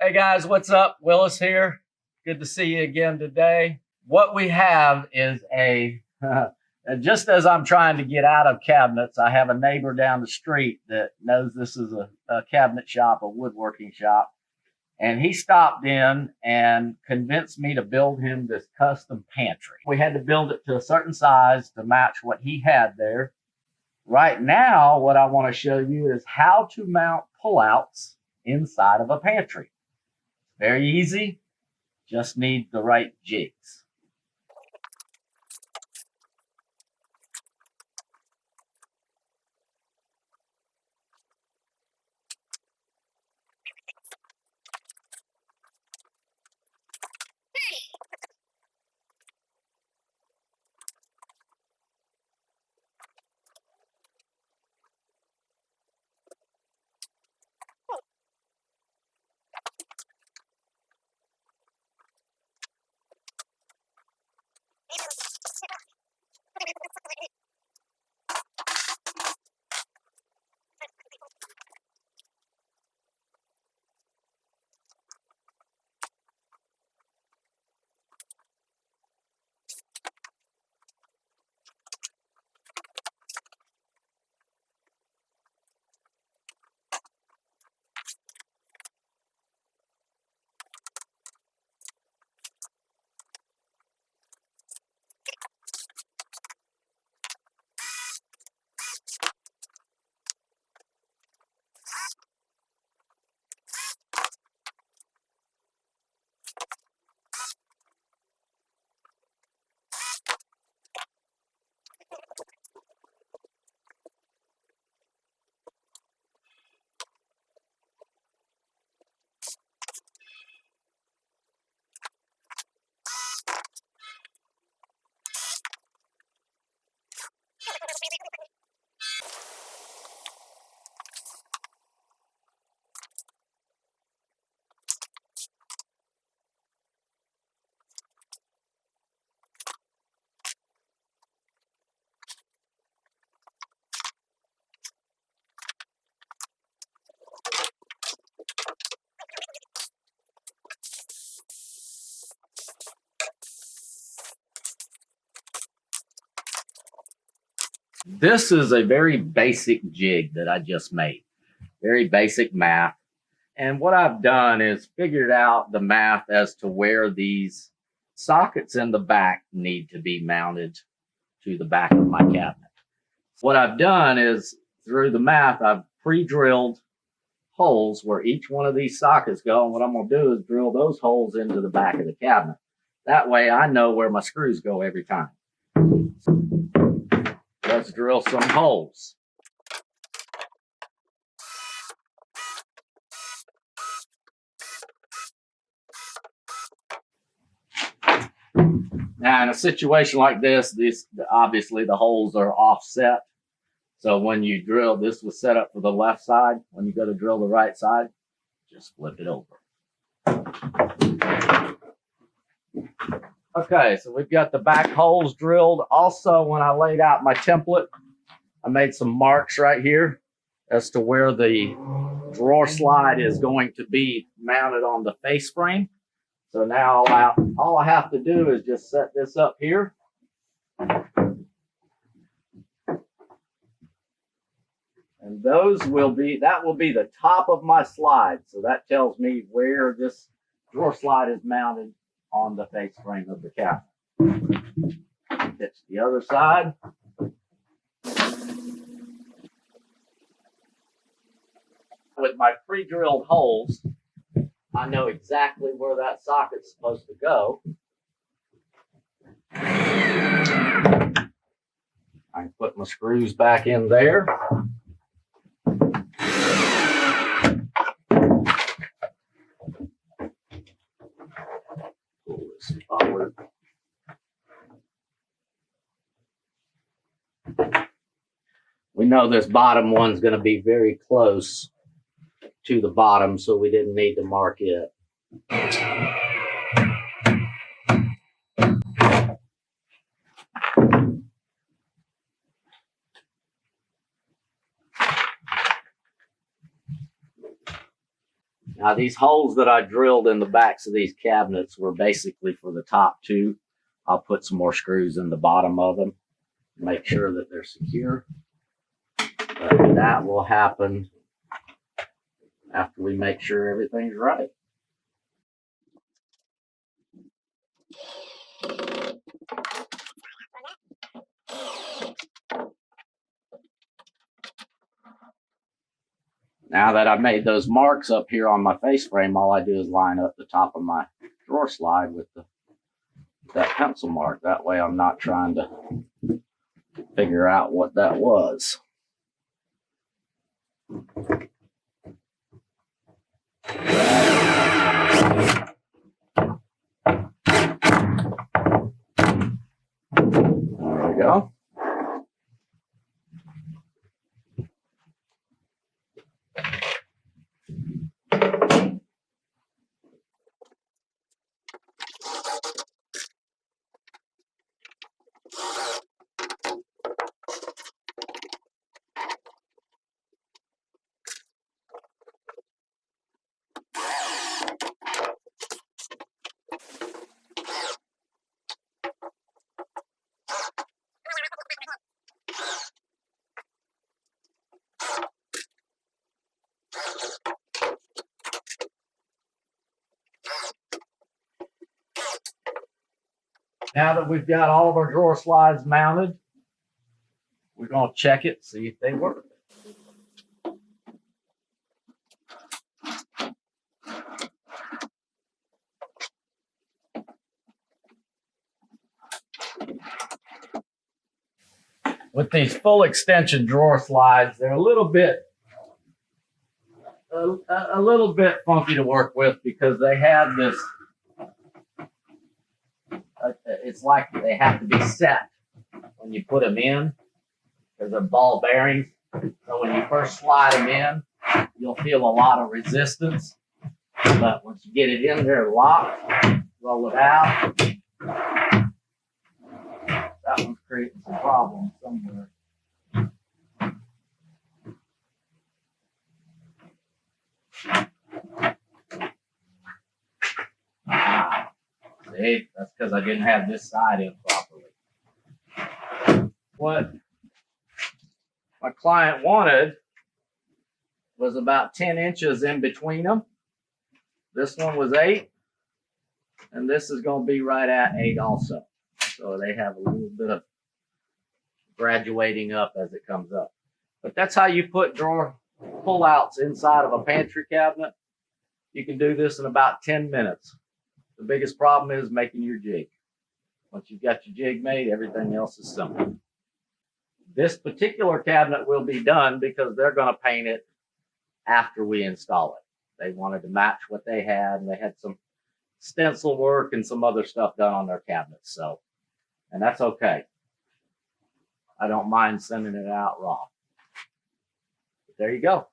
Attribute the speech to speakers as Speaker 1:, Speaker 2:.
Speaker 1: Hey guys, what's up? Willis here. Good to see you again today. What we have is just as I'm trying to get out of cabinets, I have a neighbor down the street that knows this is a cabinet shop, a woodworking shop. And he stopped in and convinced me to build him this custom pantry. We had to build it to a certain size to match what he had there. Right now, what I want to show you is how to mount pullouts inside of a pantry. Very easy, just need the right jigs. This is a very basic jig that I just made. Very basic math. And what I've done is figured out the math as to where these sockets in the back need to be mounted to the back of my cabinet. What I've done is through the math, I've pre-drilled holes where each one of these sockets go. And what I'm going to do is drill those holes into the back of the cabinet. That way I know where my screws go every time. Let's drill some holes. Now, in a situation like this, obviously the holes are offset. So when you drill, this was set up for the left side. When you go to drill the right side, just flip it over. Okay, so we've got the back holes drilled. Also, when I laid out my template, I made some marks right here as to where the drawer slide is going to be mounted on the face frame. So now all I have to do is just set this up here. And that will be the top of my slide. So that tells me where this drawer slide is mounted on the face frame of the cabinet. It's the other side. With my pre-drilled holes, I know exactly where that socket's supposed to go. I can put my screws back in there. Pull this forward. We know this bottom one's going to be very close to the bottom, so we didn't need to mark it. Now these holes that I drilled in the backs of these cabinets were basically for the top two. I'll put some more screws in the bottom of them, make sure that they're secure. But that will happen after we make sure everything's right. Now that I've made those marks up here on my face frame, all I do is line up the top of my drawer slide with that pencil mark. That way I'm not trying to figure out what that was. There we go. Now that we've got all of our drawer slides mounted, we're going to check it, see if they work. With these full extension drawer slides, they're a little bit funky to work with because they have this. It's like they have to be set when you put them in because they're ball bearings. So when you first slide them in, you'll feel a lot of resistance. But once you get it in there locked, roll it out. That one's creating some problems somewhere. See, that's because I didn't have this side in properly. What my client wanted was about 10 inches in between them. This one was 8, and this is going to be right at 8 also. So they have a little bit of graduating up as it comes up. But that's how you put drawer pullouts inside of a pantry cabinet. You can do this in about 10 minutes. The biggest problem is making your jig. Once you've got your jig made, everything else is simple. This particular cabinet will be done because they're going to paint it after we install it. They wanted to match what they had, and they had some stencil work and some other stuff done on their cabinets. So, and that's okay. I don't mind sending it out raw. But there you go.